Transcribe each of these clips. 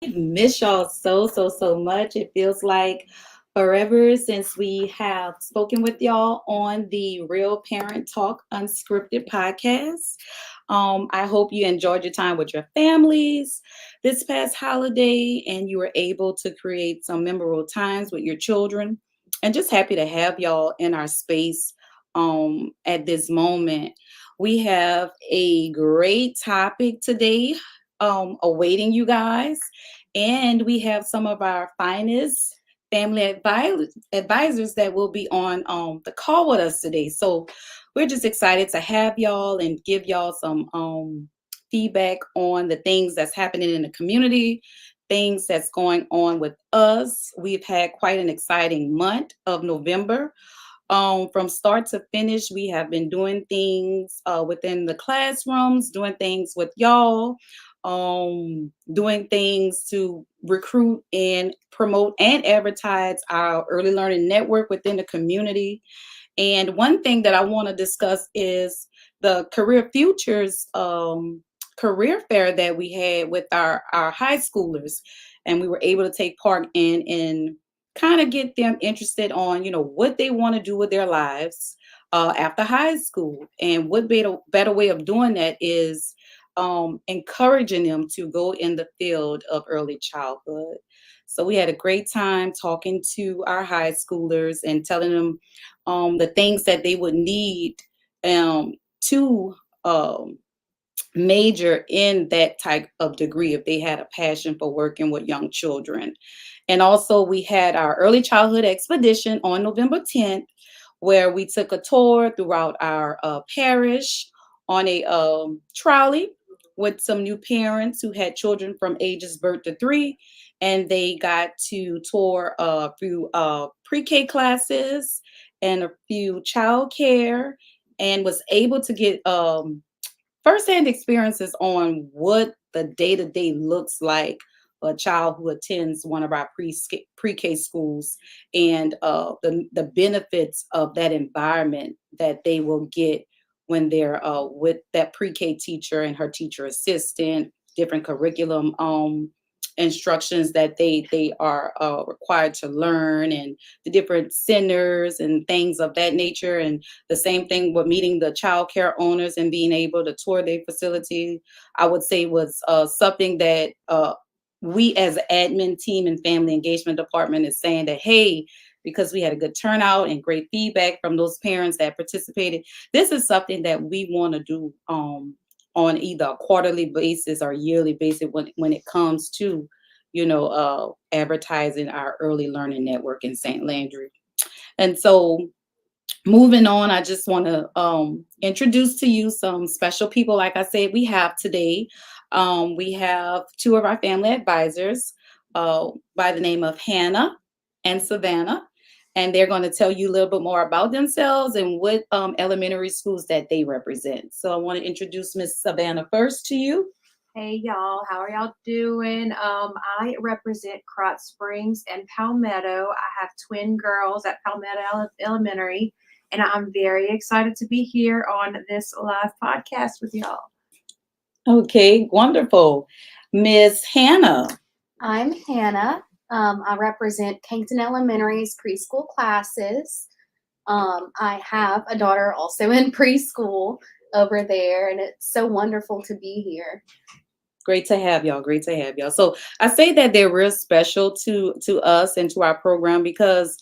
Miss y'all so much. It feels like forever since we have spoken with y'all on the Real Parent Talk Unscripted podcast. I hope you enjoyed your time with your families this past holiday and you were able to create some memorable times with your children. And just happy to have y'all in our space at this moment. We have a great topic today awaiting you guys. And we have some of our finest advisors that will be on the call with us today. So we're just excited to have y'all and give y'all some feedback on the things that's happening in the community, things that's going on with us. We've had quite an exciting month of November. From start to finish, we have been doing things within the classrooms, doing things with y'all, doing things to recruit and promote and advertise our early learning network within the community. And one thing that I want to discuss is the Career Futures career fair that we had with our high schoolers. And we were able to take part in kind of get them interested on, what they want to do with their lives after high school. And what better way of doing that is encouraging them to go in the field of early childhood. So we had a great time talking to our high schoolers and telling them the things that they would need to major in that type of degree if they had a passion for working with young children. And also, we had our early childhood expedition on November 10th, where we took a tour throughout our parish on a trolley with some new parents who had children from ages birth to 3. And they got to tour through pre-K classes and a few child care and was able to get firsthand experiences on what the day-to-day looks like for a child who attends one of our pre-K schools and the benefits of that environment that they will get when they're with that pre-K teacher and her teacher assistant, different curriculum instructions that they are required to learn, and the different centers and things of that nature. And the same thing with meeting the child care owners and being able to tour their facility, I would say was something that we as an admin team and family engagement department is saying that, hey, because we had a good turnout and great feedback from those parents that participated, this is something that we want to do on either a quarterly basis or yearly basis when it comes to, advertising our early learning network in St. Landry. And so moving on, I just want to introduce to you some special people. Like I said, we have today, we have two of our family advisors by the name of Hannah and Savannah. And they're going to tell you a little bit more about themselves and what elementary schools that they represent. So I want to introduce Miss Savannah first to you. Hey y'all, how are y'all doing? I represent Crot Springs and Palmetto. I have twin girls at Palmetto Elementary, and I'm very excited to be here on this live podcast with y'all. Okay, wonderful. Miss Hannah. I'm Hannah. I represent Kington Elementary's preschool classes. I have a daughter also in preschool over there, and it's so wonderful to be here. Great to have y'all. Great to have y'all. So I say that they're real special to us and to our program because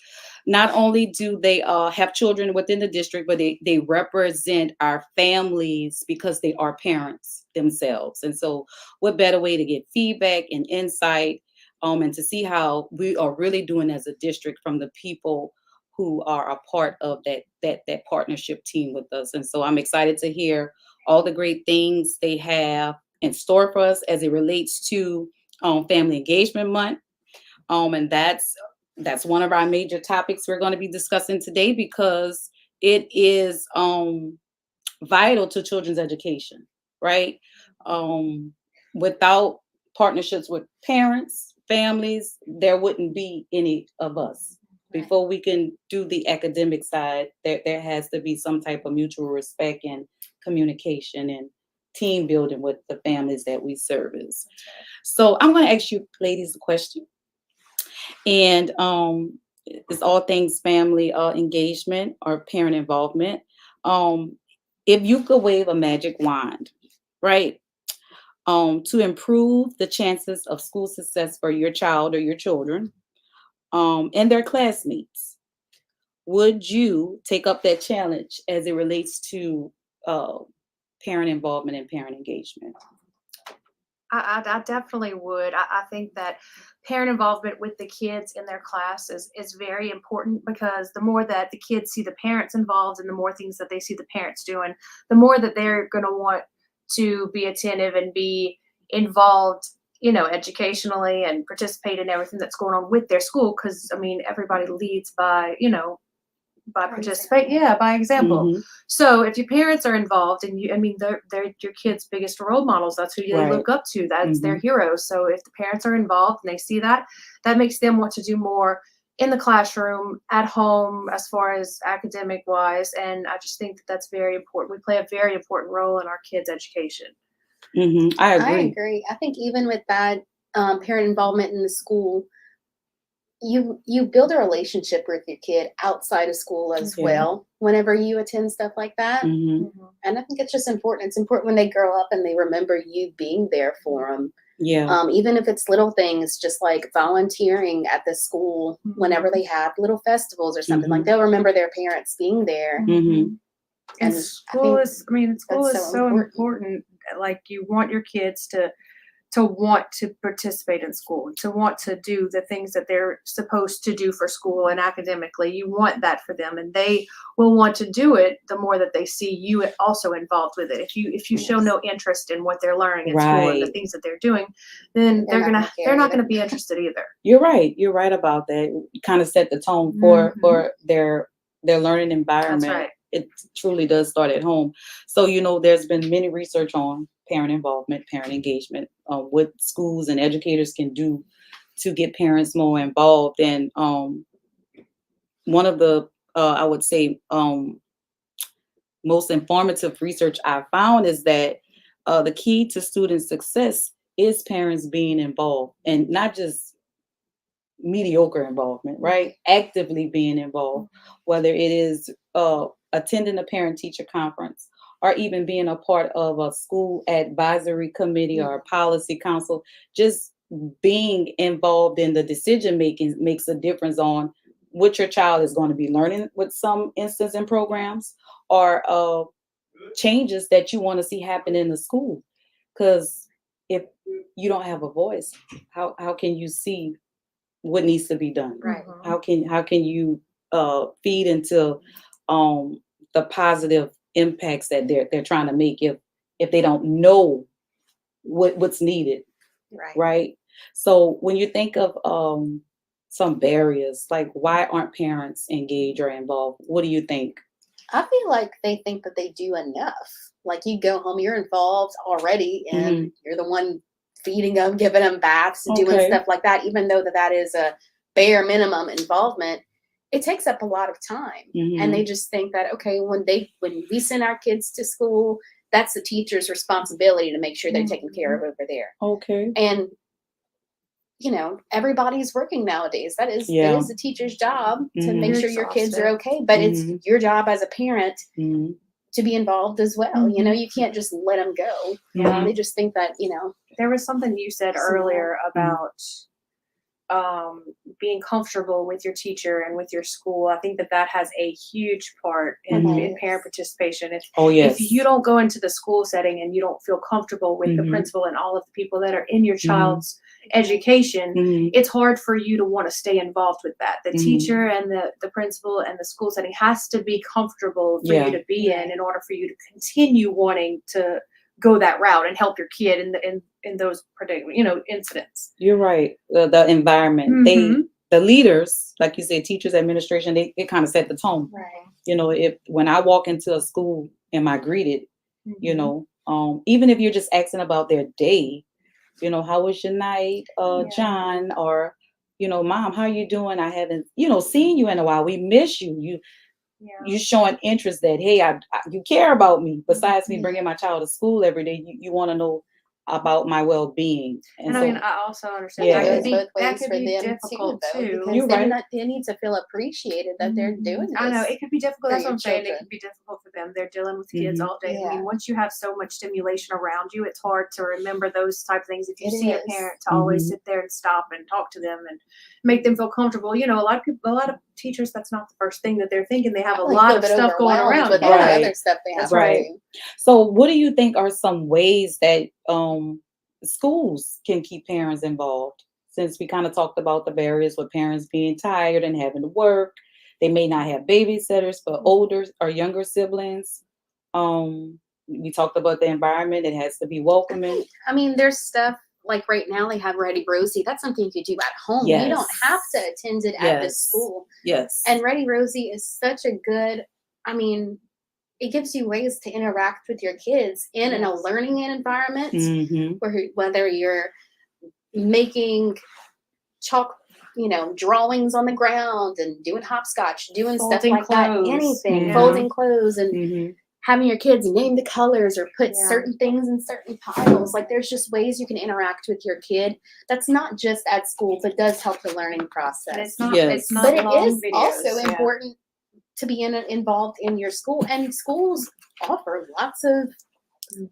not only do they have children within the district, but they represent our families because they are parents themselves. And so what better way to get feedback and insight and to see how we are really doing as a district from the people who are a part of that partnership team with us. And so I'm excited to hear all the great things they have in store for us as it relates to Family Engagement Month. And that's one of our major topics we're going to be discussing today because it is vital to children's education, right? Um, Without partnerships with parents, families, there wouldn't be any of us. Before we can do the academic side, there has to be some type of mutual respect and communication and team building with the families that we service. So I'm going to ask you ladies a question, and it's all things family engagement or parent involvement. Um, if you could wave a magic wand, right, to improve the chances of school success for your child or your children and their classmates, would you take up that challenge as it relates to uh, parent involvement and parent engagement? I definitely would. I think that parent involvement with the kids in their class is very important, because the more that the kids see the parents involved and the more things that they see the parents doing, the more that they're going to want to be attentive and be involved, educationally, and participate in everything that's going on with their school. Because, I mean, everybody leads by, by By participate, yeah, by example. Mhm. So if your parents are involved, and they're your kids' biggest role models, that's who they Right. look up to, that's their Mhm. heroes. So if the parents are involved and they see that, that makes them want to do more in the classroom, at home, as far as academic wise. And I just think that that's very important. We play a very important role in our kids' education. Mhm. I I agree. agree. I think even with that parent involvement in the school, you build a relationship with your kid outside of school as Yeah. well whenever you attend stuff like that. Mhm. And I think it's just important. It's important when they grow up and they remember you being there for them. Yeah. Even if it's little things, just like volunteering at the school whenever they have little festivals or something, like Mhm. they'll remember their parents being there. Mhm. And And I school think is, I mean, school that's is so so important. important. Like, you want your kids to want to participate in school, to want to do the things that they're supposed to do for school and academically. You want that for them, and they will want to do it the more that they see you also involved with it. If you show no interest in what they're learning in school and the Right. things that they're doing, then They're not gonna they're care not either. gonna be interested either. You're right. You're right about that. You kind of set the tone for their learning That's environment. right. It truly does start at home. So there's been many research on parent involvement, parent engagement, what schools and educators can do to get parents more involved. And one of the I would say most informative research I found is that the key to student success is parents being involved, and not just mediocre involvement, right? Actively being involved, whether it is attending a parent teacher conference or even being a part of a school advisory committee or a policy council. Just being involved in the decision making makes a difference on what your child is going to be learning with some instance in programs, or changes that you want to see happen in the school. Because if you don't have a voice, how can you see what needs to be done? Right. How can you feed into the positive impacts that they're trying to make if they don't know what's needed, Right. right? So when you think of some barriers, like why aren't parents engaged or involved, what do you think? I feel like they think that they do enough. Like, you go home, you're involved already, and you're the one feeding them, giving them baths, and doing Okay. stuff like that. Even though that is a bare minimum involvement, it takes up a lot of time. And they just think that, okay, when we send our kids to school, that's the teacher's responsibility to make sure they're taken care of over there. Okay. And everybody's working nowadays. It Yeah. is the teacher's job to make You're sure your kids are exhausted. okay, but it's your job as a parent Mhm. to be involved as well. You can't just let them go. Yeah. They just think that, There was something you said Small. earlier about being comfortable with your teacher and with your school. I think that has a huge part in parent participation. Oh yes. If you don't go into the school setting and you don't feel comfortable with the principal and all of the people that are in your child's education, it's hard for you to want to stay involved with that. The teacher and the principal and the school setting has to be comfortable for you to be in order for you to continue wanting to go that route and help your kid in those predicament, incidents. You're right. The environment, the leaders, like you said, teachers, administration, they kind of set the tone. right. If when I walk into a school, am I greeted? Even if you're just asking about their day, how was your night, John, or Mom, how you doing? I haven't, seen you in a while. We miss you. you showing interest that, hey, you care about me. Besides me bringing my child to school every day, you want to know about my well-being. And I mean, I also understand Yeah. It goes both that ways could for be them difficult too, too. because You're right. they need to feel appreciated that they're doing this. I know it could be difficult. for That's what your I'm saying. It children. could be difficult for them. They're dealing with kids Mhm. all day. I Yeah. mean, once you have so much stimulation around you, it's hard to remember those type of things. If you It see a is. parent to always sit there and stop and talk to them and make them feel comfortable. You know, a lot of teachers, that's not the first thing that they're thinking. They have a Probably lot feel of bit stuff going overwhelmed around. with them. all the Right. other stuff they have That's to right. do. So what do you think are some ways that schools can keep parents involved? Since we kind of talked about the barriers with parents being tired and having to work, they may not have babysitters for older or younger siblings. We talked about the environment; it has to be welcoming. I mean, there's stuff like right now they have Ready Rosie. That's something you could do at home. You don't have to attend it at the school. Yes. And Ready Rosie is such a good, I mean, it gives you ways to interact with your kids in a learning environment, whether you're making chalk, drawings on the ground and doing hopscotch, doing Folding stuff like clothes. that, anything, Yeah. folding clothes and having your kids name the colors or put certain things in certain piles. Like there's just ways you can interact with your kid that's not just at school, but does help the learning process. And it's not. Yes. It's not But it long is videos. also important to be involved in your school, and schools offer lots of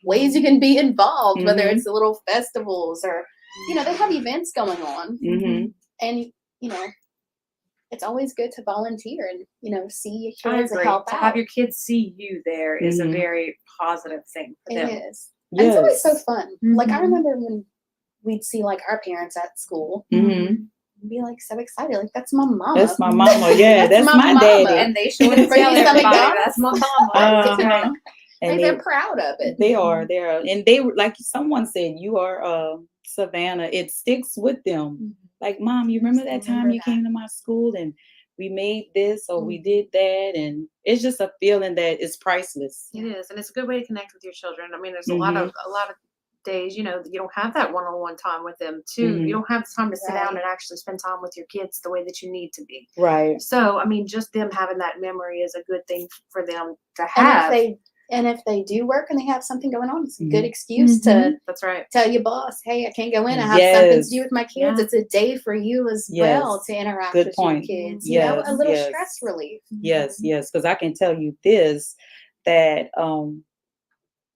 ways you can be involved, whether it's the little festivals or they have events going on, and it's always good to volunteer and see your kids and help To out. have your kids see you there is a very positive thing for them. It is. And it's always so fun. Like I remember when we'd see like our parents at school. Be like so excited, like that's my mama. That's my mama. Yeah, that's my mama. daddy. And they should tell everybody that's my mama. And they're proud of it. They are, and they were like someone said, you are Savannah. It sticks with them. Like, Mom, you remember that time you came to my school and we made this or we did that, and it's just a feeling that is priceless. It is, and it's a good way to connect with your children. I mean, there's a lot of days, you don't have that one-on-one time with them too. You don't have the time to sit down and actually spend time with your kids the way that you need to be. Right. So, I mean, just them having that memory is a good thing for them to have. And if they do work and they have something going on, it's a good excuse to that's right. Tell your boss, hey, I can't go in. I have something to do with my kids. It's a day for you as well to interact with your kids. A little stress relief. Yes, because I can tell you this, that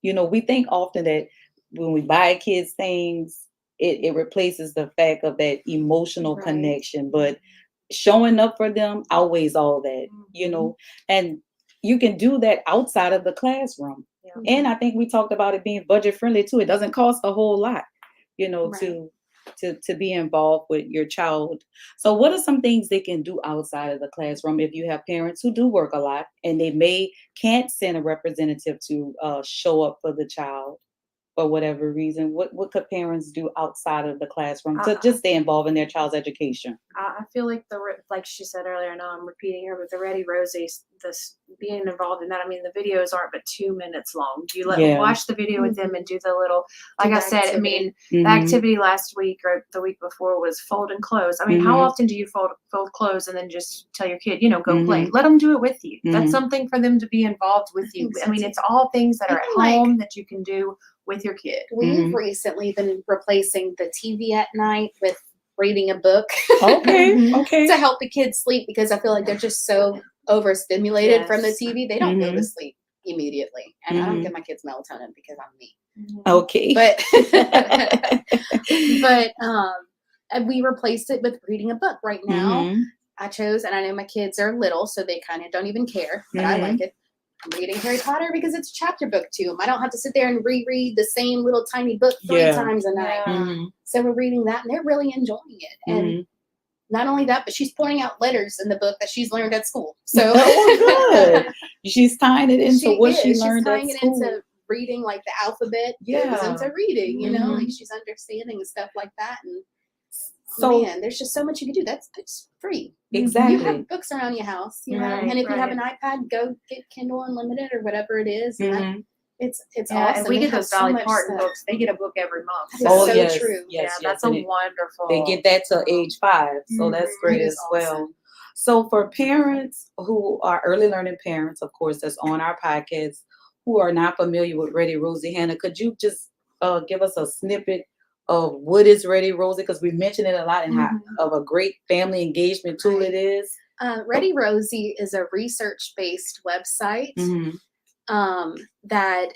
we think often that when we buy kids things, it replaces the fact of that emotional connection. But showing up for them outweighs all that, and you can do that outside of the classroom. And I think we talked about it being budget friendly too. It doesn't cost a whole lot, to be involved with your child. So what are some things they can do outside of the classroom if you have parents who do work a lot and they can't send a representative to show up for the child for whatever reason? What could parents do outside of the classroom to just stay involved in their child's education? I feel like like she said earlier, and I'm repeating her, but the Ready Rosie's, this being involved in that. I mean, the videos aren't but 2 minutes long. You watch the video with them and do the little, like I said, I mean, the activity last week or the week before was folding clothes. I mean, how often do you fold clothes and then just tell your kid, go play? Let them do it with you. That's something for them to be involved with you. I mean, it's all things that are at home that you can do with your kid. We've recently been replacing the TV at night with reading a book. Okay. To help the kids sleep, because I feel like they're just so overstimulated from the TV. They don't go to sleep immediately. And I don't give my kids melatonin because I'm me. Okay. But we replaced it with reading a book right now. I chose, and I know my kids are little, so they kind of don't even care, but I like it. I'm reading Harry Potter because it's a chapter book to them. I don't have to sit there and reread the same little tiny book 3 times a night. So we're reading that, and they're really enjoying it. And not only that, but she's pointing out letters in the book that she's learned at school. So good. She's tying it into what she learned at school. She's tying it into reading, like the alphabet goes into reading, like she's understanding and stuff like that. And so, man, there's just so much you can do. That's free. Exactly. You have books around your house, and if you have an iPad, go get Kindle Unlimited or whatever it is. And it's awesome. And we get those Dolly Parton books. They get a book every month. That's so true. That's a wonderful. They get that till age 5, so that's great as well. So for parents who are early learning parents, of course, that's on our podcast, who are not familiar with Ready Rosie, Hannah, could you just give us a snippet of what is Ready Rosie? Because we mentioned it a lot and how of a great family engagement tool it is. Ready Rosie is a research-based website that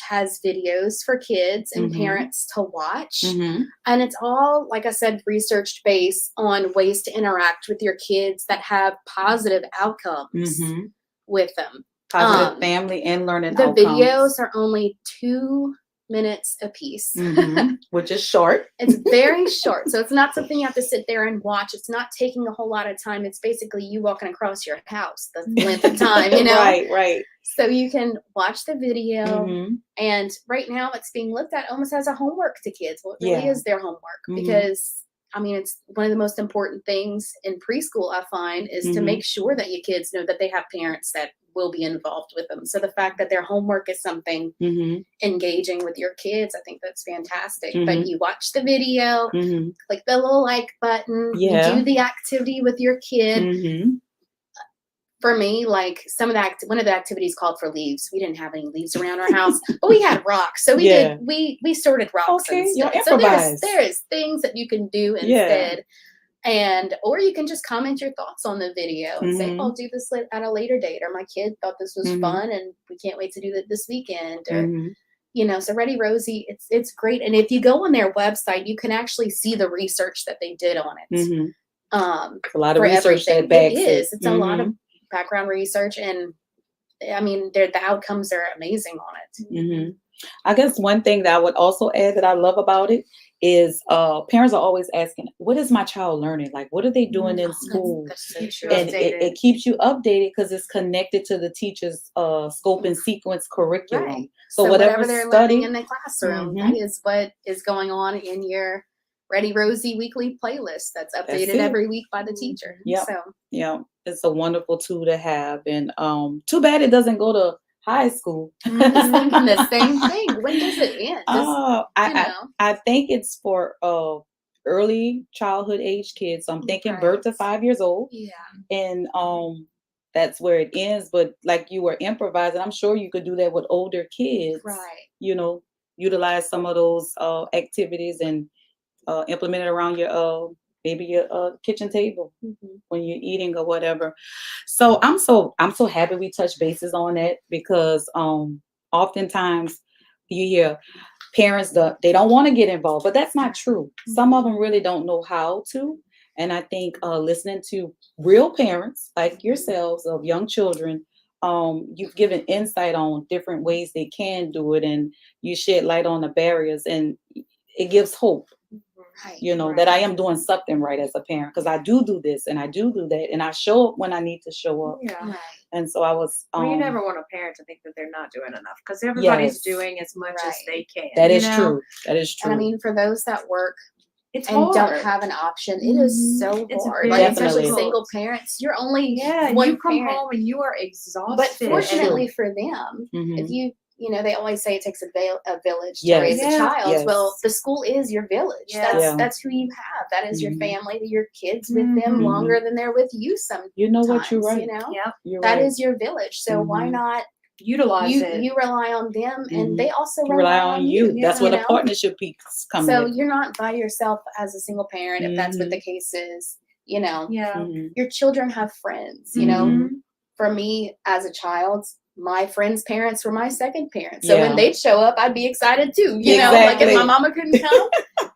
has videos for kids and parents to watch. And it's all, like I said, research-based on ways to interact with your kids that have positive outcomes with them. Positive family and learning the outcomes. Videos are only 2 minutes a piece. Which is short. It's very short. So it's not something you have to sit there and watch. It's not taking a whole lot of time. It's basically you walking across your house, the length of time, you know? Right. So you can watch the video. And right now it's being looked at almost as a homework to kids. Well, it really is their homework because, I mean, it's one of the most important things in preschool, I find, is to make sure that your kids know that they have parents that will be involved with them. So the fact that their homework is something engaging with your kids, I think that's fantastic. But you watch the video, click the little like button, you do the activity with your kid. For me, like one of the activities called for leaves. We didn't have any leaves around our house, but we had rocks. So we sorted rocks and stuff. So there's things that you can do instead. And or you can just comment your thoughts on the video and say, I'll do this at a later date, or my kid thought this was fun and we can't wait to do that this weekend, or you know. So Ready Rosie, it's great. And if you go on their website, you can actually see the research that they did on it. A lot of research that backs it. It's a lot of background research, and I mean the outcomes are amazing on it. I guess one thing that I would also add that I love about it is parents are always asking, what is my child learning? Like, what are they doing in school? That's so true. And it keeps you updated because it's connected to the teacher's scope and sequence curriculum. Right. So whatever they're learning in the classroom, that is what is going on in your Ready Rosie weekly playlist that's updated every week by the teacher. It's a wonderful tool to have. And too bad it doesn't go to high school. Thinking the same thing. When does it end? I think it's for early childhood age kids. So I'm thinking birth to 5 years old. And that's where it ends. But like you were improvising, I'm sure you could do that with older kids. You know, utilize some of those activities and implement it around your maybe your kitchen table when you're eating or whatever. So I'm so happy we touched bases on that, because oftentimes you hear parents they don't want to get involved, but that's not true. Some of them really don't know how to. And I think listening to real parents like yourselves of young children, you've given insight on different ways they can do it, and you shed light on the barriers, and it gives hope. You know, that I am doing something right as a parent, because I do this and I do that, and I show up when I need to show up. And so I was. Well, you never want a parent to think that they're not doing enough, because everybody's doing as much as they can. That is true. That is true. And I mean, for those that work and don't have an option, it is so hard. Like, especially single parents, you're only one you come parent. home and you are exhausted. But fortunately for them, if you know, they always say it takes a village to raise a child. Well, the school is your village. That's who you have. That is your family. Your kids with them longer than they're with you sometimes. You know what, you're right. You know, you're that right. is your village. So why not utilize it? You rely on them, and they also rely on you. That's where the partnership piece comes in. So you're not by yourself as a single parent, if that's what the case is. You know, your children have friends. You know, for me as a child, my friends' parents were my second parents. So when they'd show up, I'd be excited too. You know, like if my mama couldn't come,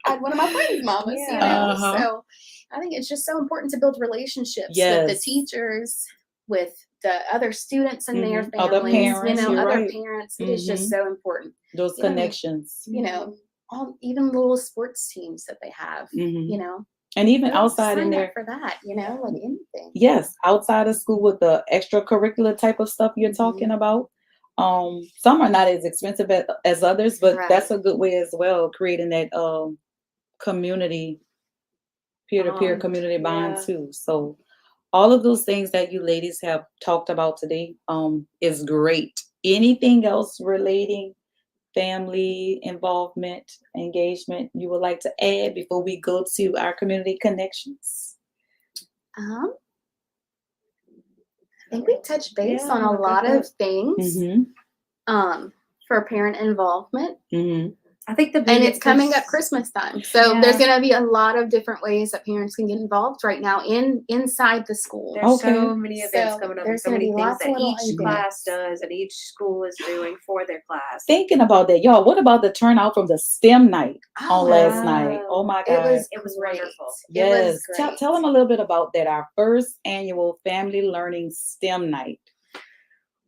I had one of my friends' mamas, you know. So I think it's just so important to build relationships with the teachers, with the other students and their families, other parents, you know, other parents. It is just so important. Those connections. You know, even little sports teams that they have, you know. And even outside in there for that, you know, like anything. Yes, outside of school with the extracurricular type of stuff you're talking about. Some are not as expensive as others, but that's a good way as well, creating that community, peer-to-peer community bond too. So all of those things that you ladies have talked about today is great. Anything else relating family involvement, engagement you would like to add before we go to our community connections? think we touched base on Yeah, a lot good. of things for parent involvement. I think the And biggest, it's coming up Christmas time. So there's Yeah. going to be a lot of different ways that parents can get involved right now inside the school. There's Okay. so many events So coming up, and there's so gonna many be things lots of that little each events. class does and each school is doing for their class. Thinking about that, y'all, what about the turnout from the STEM night on last wow. night? Oh my It God. was great. wonderful. It was Yes. great. Tell them a little bit about that. Our first annual Family Learning STEM night.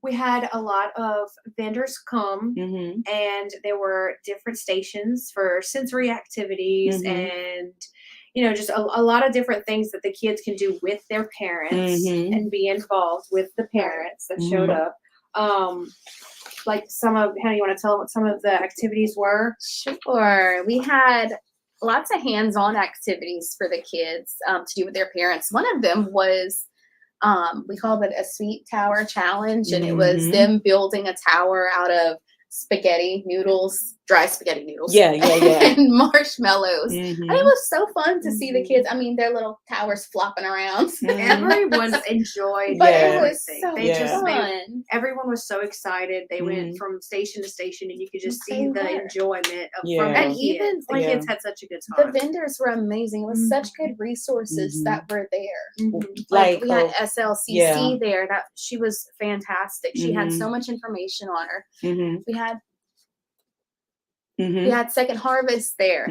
We had a lot of vendors come, and there were different stations for sensory activities and just a lot of different things that the kids can do with their parents and be involved with the parents that showed up. Like Hannah, you want to tell them what some of the activities were? Sure. We had lots of hands-on activities for the kids to do with their parents. One of them was we called it a sweet tower challenge, and it was them building a tower out of spaghetti noodles, dry spaghetti noodles. Yeah. And marshmallows. And it was so fun to see the kids. I mean, their little towers flopping around. Everyone enjoyed But Yeah. it was everything. so fun. Everyone was so excited. They went from station to station, and you could just see They the were. enjoyment of Yeah. from the And kids. even, The like, kids had such a good The time. vendors were amazing. It was such good resources that were there. Like we had SLCC yeah. there. That she was fantastic. She had so much information on her. We had Second Harvest there.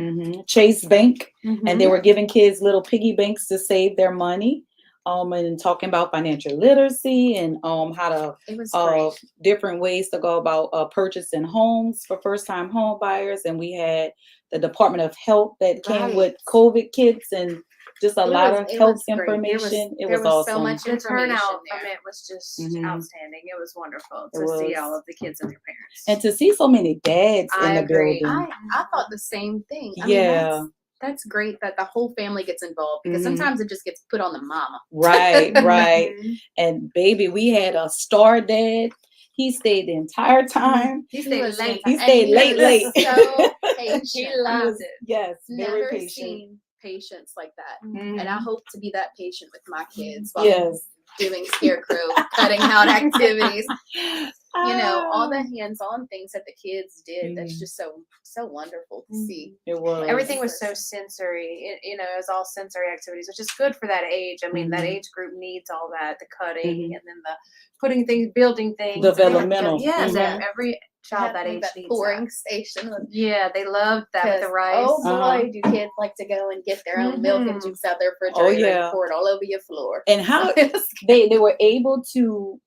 Chase Bank, and they were giving kids little piggy banks to save their money. And talking about financial literacy and how to It was great. different ways to go about purchasing homes for first-time home buyers. And we had the Department of Health that came with COVID kits and just a lot of health information. It was awesome. So much The information turnout there. from it was just outstanding. It was wonderful It to see was. all of the kids and their parents. And to see so many dads I in the agree. building. I thought the same thing. I Yeah. mean, that's great that the whole family gets involved, because sometimes it just gets put on the mama. Right. And baby, we had a star dad. He stayed the entire time. He stayed late. He stayed late. So patient. He loved it. Yes, very Never patient. seen patience like that. Mhm. And I hope to be that patient with my kids while Yes. doing scarecrow, cutting out activities. All the hands-on things that the kids did. That's just so wonderful to see. It was. Everything was so sensory. It was all sensory activities, which is good for that age. I mean, that age group needs all that, the cutting and then the putting things, building things. Developmental. Yes, Mhm. every child that age needs pouring that. station. Yeah, they loved that with the rice. Oh boy, do kids like to go and get their own milk and juice out their refrigerator and pour it all over your floor. And how they were able to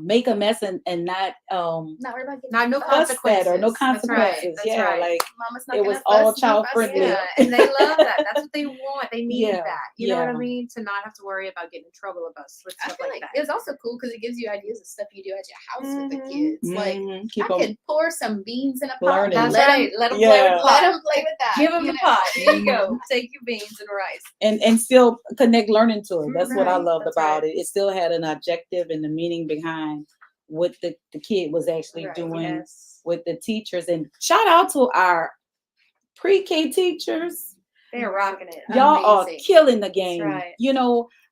make a mess and not not worry about getting no fuss consequences. that or no That's right, consequences. that's Yeah, right. like Mama's not it gonna was all fuss, child no fuss. friendly. Yeah, and they love that. That's what they want. They needed Yeah, that. You know what I yeah. mean? To not have to worry about getting in trouble with I stuff feel like like that. it's also cool because it gives you ideas of stuff you do at your house with the kids. Like Keep I 'em could pour some beans in a pot. learning. And That's right. Let them play with the Let pot. them play with that. Give them the pot. Here you Mm-hmm. go. Take your beans and rice. and still connect learning to it. That's what I Right, loved that's about right. it. It still had an objective and the meaning behind what the kid was actually doing Yes. with the teachers. And shout out to our pre-K teachers. They're rocking it. Y'all are Amazing. killing the game. right.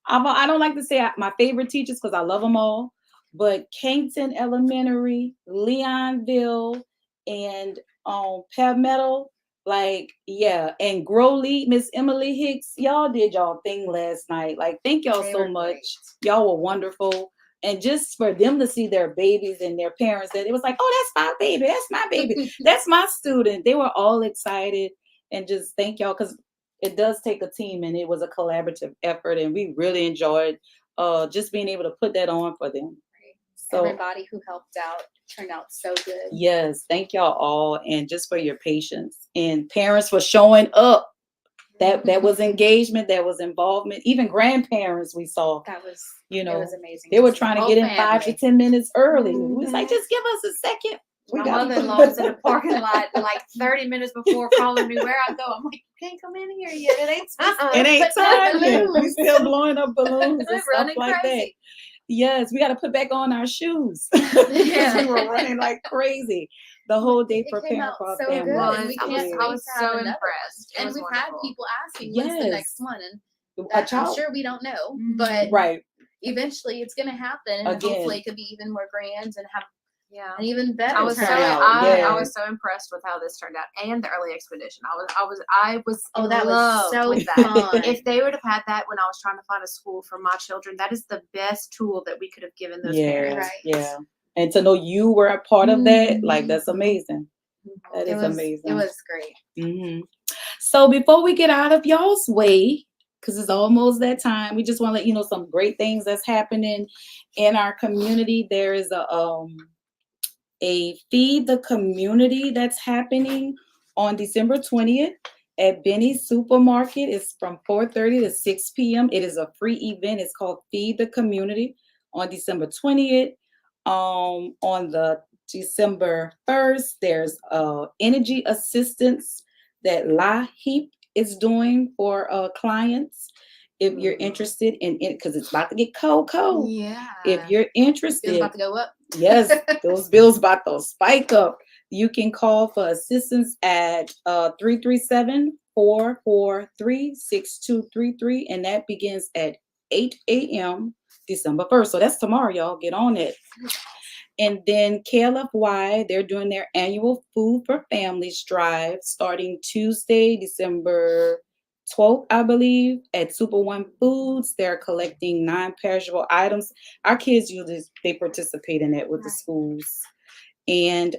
I don't like to say my favorite teachers because I love them all, but Kington Elementary, Leonville, and Palmetto, and Grow Lead, Miss Emily Hicks, y'all did y'all thing last night. Like, thank y'all They so were much. great. Y'all were wonderful. And just for them to see their babies and their parents, that it was like, oh, that's my baby. That's my baby. That's my student. They were all excited. And just thank y'all, because it does take a team and it was a collaborative effort. And we really enjoyed just being able to put that on for them. So everybody who helped out turned out so good. yes, thank y'all all. And just for your patience, and parents for showing up. That was engagement, that was involvement. Even grandparents we saw. That was it was amazing. They were trying to get in 5 to 10 minutes early. Mhm. We was like, just give us a second. My mother-in-law was in the parking lot like 30 minutes before calling me where I go. I'm like, you can't come in here yet. It ain't It ain't Putting up time yet. We balloons. still blowing up balloons and They're stuff running like that. crazy. Yes, we got to put back on our shoes. Because we were running like crazy the whole day It came preparing out for our so family. good. was. And we I can't was- wait I was to have so another one. impressed. It And was we've had wonderful. people asking when's the Yes. next one, and A that, I'm child, sure we don't know, Mhm. but right? eventually it's gonna happen, and Again. hopefully it could be even more grand and have Yeah. an even better I was so turnout. I was so impressed with how this turned out, and the early expedition. I was Oh, in that was love so with that. fun. If they would have had that when I was trying to find a school for my children, that is the best tool that we could have given those parents. Right. Yeah. And to know you were a part of that, like, that's amazing. That is amazing. It was great. Mm-hmm. So before we get out of y'all's way, because it's almost that time, we just want to let you know some great things that's happening in our community. There is a Feed the Community that's happening on December 20th at Benny's Supermarket. It's from 4:30 to 6 p.m. It is a free event. It's called Feed the Community on December 20th. On the December 1st, there's energy assistance that La Heap is doing for clients. If you're interested in it, because it's about to get cold. Yeah. If you're It's interested, about to go up. yes, those bills about to spike up. You can call for assistance at 337-443-6233, and that begins at 8 a.m. December 1st. So that's tomorrow, y'all. Get on it. And then KLFY, they're doing their annual Food for Families drive starting Tuesday, December 12th, I believe, at Super One Foods. They're collecting non-perishable items. Our kids usually they participate in it with the schools. And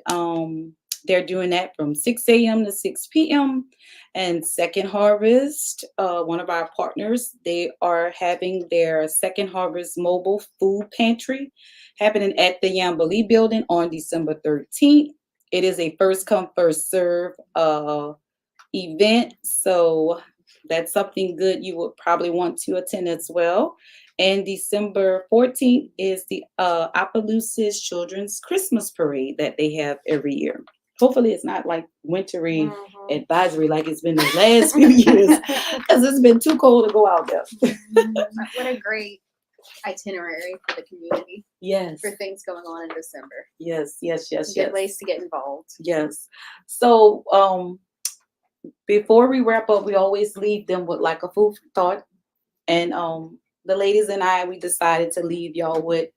they're doing that from 6 a.m. to 6 p.m. And Second Harvest, one of our partners, they are having their Second Harvest mobile food pantry happening at the Yambali building on December 13th. It is a first come, first serve event. So that's something good you would probably want to attend as well. And December 14th is the Opelousas Children's Christmas Parade that they have every year. Hopefully it's not like wintry advisory like it's been the last few years, because it's been too cold to go out there. What a great itinerary for the community. Yes. For things going on in December. Yes. Good ways to get involved. Yes. So before we wrap up, we always leave them with like a food for thought. And the ladies and I, we decided to leave y'all with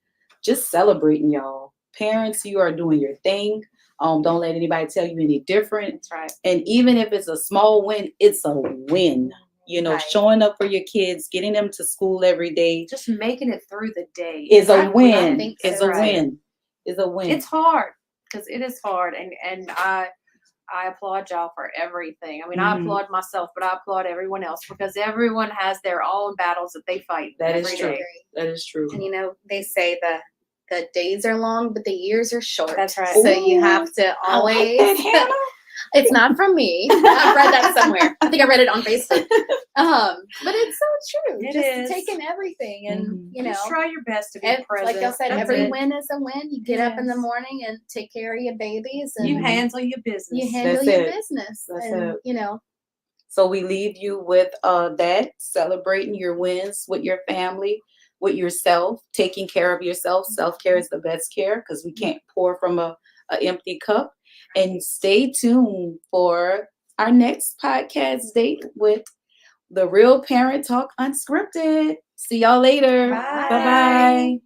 just celebrating y'all. Parents, you are doing your thing. Don't let anybody tell you any different. That's right. And even if it's a small win, it's a win. You know, Right. showing up for your kids, getting them to school every day Just making it through the day is a I win. think It's so, a right. win. It's a win. It's hard because it is hard, and I applaud y'all for everything. I mean, I Mhm. applaud myself, but I applaud everyone else because everyone has their own battles that they fight. That is every true. day. That is true. And you know, they say the days are long, but the years are short. That's right. So you Ooh, have to I like always. that, Hannah. It's not from me. I've read that somewhere. I think I read it on Facebook. But it's so true. It Just is. taking everything, and Mhm. you know, Just try your best to be like present. I said, That's every it. win is a win. You get up in the Yes. morning and take care of your babies, and You handle your business. you handle That's your it. business, That's and it. you know, So we leave you with that, celebrating your wins with your family, with yourself, taking care of yourself. Self-care is the best care because we can't pour from a empty cup. And stay tuned for our next podcast date with the Real Parent Talk Unscripted. See y'all later. Bye. Bye-bye.